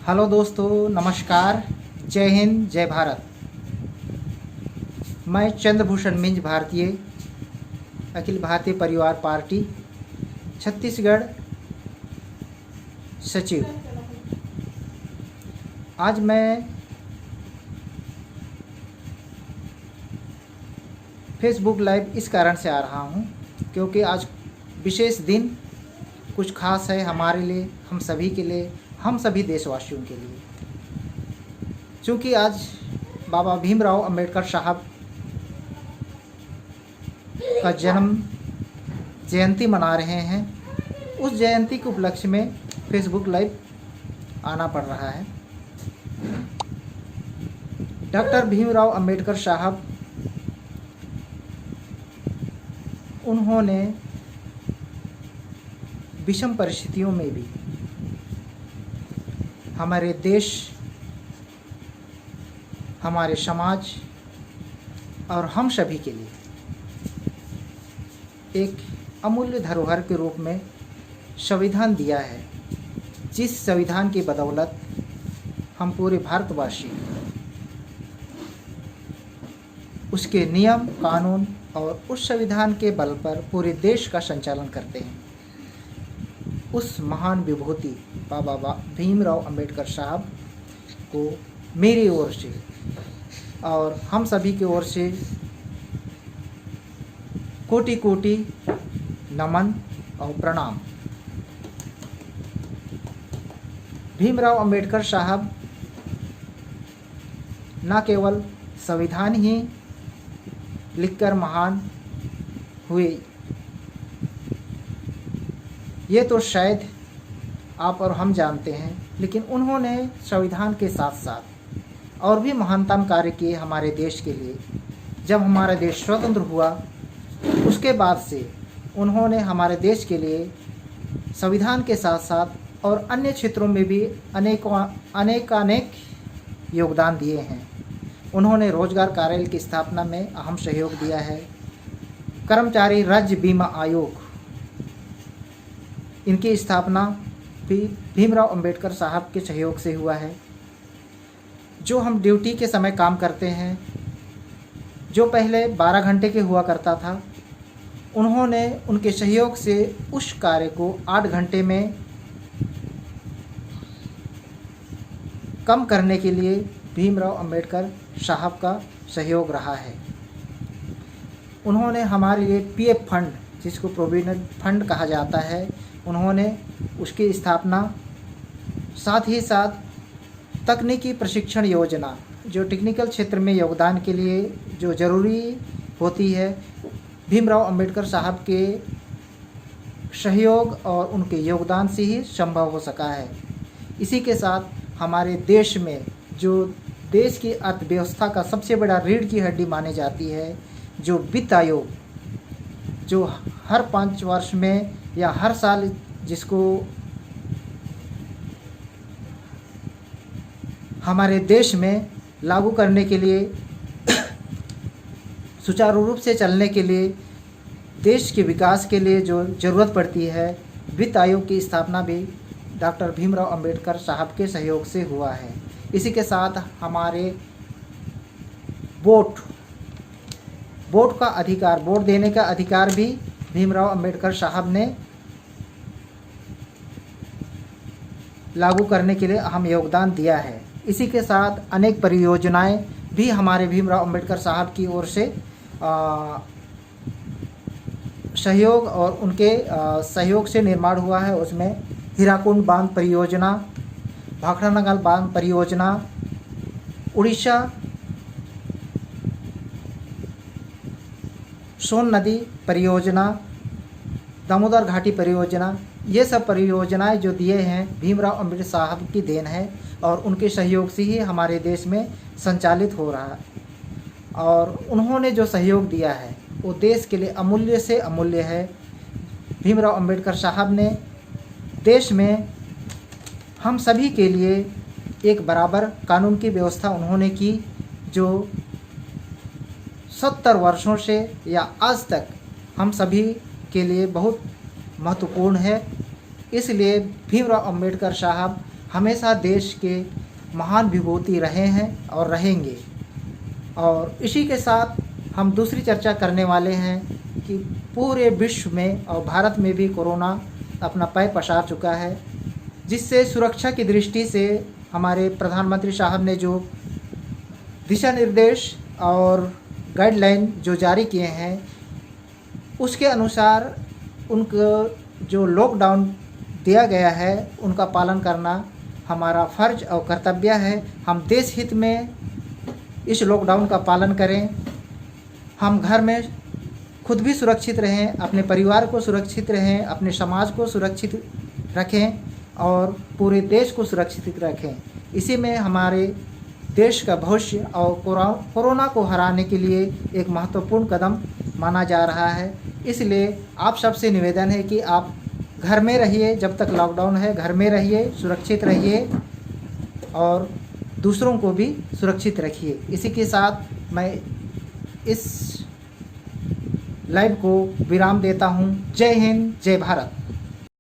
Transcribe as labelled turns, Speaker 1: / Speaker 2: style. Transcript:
Speaker 1: Hello दोस्तों, नमस्कार। जय हिंद, जय भारत। मैं चंद्रभूषण मिंज भारतीय अखिल भारतीय परिवार पार्टी छत्तीसगढ़ सचिव। आज मैं फेसबुक लाइव इस कारण से आ रहा हूँ क्योंकि आज विशेष दिन कुछ खास है हमारे लिए, हम सभी के लिए, हम सभी देशवासियों के लिए। क्योंकि आज बाबा भीमराव अंबेडकर साहब का जन्म जयंती मना रहे हैं। उस जयंती के उपलक्ष्य में फेसबुक लाइव आना पड़ रहा है। डॉक्टर भीमराव अंबेडकर साहब, उन्होंने विषम परिस्थितियों में भी हमारे देश, हमारे समाज और हम सभी के लिए एक अमूल्य धरोहर के रूप में संविधान दिया है, जिस संविधान की बदौलत हम पूरे भारतवासी उसके नियम कानून और उस संविधान के बल पर पूरे देश का संचालन करते हैं। उस महान विभूति बाबा भीमराव अंबेडकर साहब को मेरी ओर से और हम सभी की ओर से कोटि कोटि नमन और प्रणाम। भीमराव अंबेडकर साहब न केवल संविधान ही लिखकर महान हुए, ये तो शायद आप और हम जानते हैं, लेकिन उन्होंने संविधान के साथ साथ और भी महानतम कार्य किए हमारे देश के लिए। जब हमारा देश स्वतंत्र हुआ उसके बाद से उन्होंने हमारे देश के लिए संविधान के साथ साथ और अन्य क्षेत्रों में भी अनेक योगदान दिए हैं। उन्होंने रोजगार कार्यालय की स्थापना में अहम सहयोग दिया है। कर्मचारी राज्य बीमा आयोग, इनकी स्थापना भी भीमराव अंबेडकर साहब के सहयोग से हुआ है। जो हम ड्यूटी के समय काम करते हैं, जो पहले 12 घंटे के हुआ करता था, उन्होंने उनके सहयोग से उस कार्य को 8 घंटे में कम करने के लिए भीमराव अंबेडकर साहब का सहयोग रहा है। उन्होंने हमारे लिए पीएफ फंड, जिसको प्रोविडेंट फंड कहा जाता है, उन्होंने उसकी स्थापना, साथ ही साथ तकनीकी प्रशिक्षण योजना, जो टेक्निकल क्षेत्र में योगदान के लिए जो ज़रूरी होती है, भीमराव अंबेडकर साहब के सहयोग और उनके योगदान से ही संभव हो सका है। इसी के साथ हमारे देश में जो देश की अर्थव्यवस्था का सबसे बड़ा रीढ़ की हड्डी मानी जाती है, जो वित्त आयोग, जो हर 5 वर्ष में या हर साल जिसको हमारे देश में लागू करने के लिए, सुचारू रूप से चलने के लिए, देश के विकास के लिए जो ज़रूरत पड़ती है, वित्त आयोग की स्थापना भी डॉक्टर भीमराव अंबेडकर साहब के सहयोग से हुआ है। इसी के साथ हमारे वोट का अधिकार, वोट देने का अधिकार भी भीमराव अंबेडकर साहब ने लागू करने के लिए अहम योगदान दिया है। इसी के साथ अनेक परियोजनाएं भी हमारे भीमराव अंबेडकर साहब की ओर से सहयोग और उनके सहयोग से निर्माण हुआ है। उसमें हीराकुंड बांध परियोजना, भाखड़ानगर बांध परियोजना, उड़ीसा सोन नदी परियोजना, दामोदर घाटी परियोजना, ये सब परियोजनाएं जो दिए हैं भीमराव अंबेडकर साहब की देन है और उनके सहयोग से ही हमारे देश में संचालित हो रहा है। और उन्होंने जो सहयोग दिया है वो देश के लिए अमूल्य से अमूल्य है। भीमराव अंबेडकर साहब ने देश में हम सभी के लिए एक बराबर कानून की व्यवस्था उन्होंने की, जो 70 वर्षों से या आज तक हम सभी के लिए बहुत महत्वपूर्ण है। इसलिए भीमराव अंबेडकर साहब हमेशा देश के महान विभूति रहे हैं और रहेंगे। और इसी के साथ हम दूसरी चर्चा करने वाले हैं कि पूरे विश्व में और भारत में भी कोरोना अपना पैर पसार चुका है, जिससे सुरक्षा की दृष्टि से हमारे प्रधानमंत्री साहब ने जो दिशा निर्देश और गाइडलाइन जो जारी किए हैं, उसके अनुसार उनको जो लॉकडाउन दिया गया है उनका पालन करना हमारा फ़र्ज और कर्तव्य है। हम देश हित में इस लॉकडाउन का पालन करें, हम घर में खुद भी सुरक्षित रहें, अपने परिवार को सुरक्षित रहें, अपने समाज को सुरक्षित रखें और पूरे देश को सुरक्षित रखें। इसी में हमारे देश का भविष्य और कोरोना को हराने के लिए एक महत्वपूर्ण कदम माना जा रहा है। इसलिए आप सबसे निवेदन है कि आप घर में रहिए, जब तक लॉकडाउन है घर में रहिए, सुरक्षित रहिए और दूसरों को भी सुरक्षित रखिए। इसी के साथ मैं इस लाइव को विराम देता हूँ। जय हिंद, जय भारत।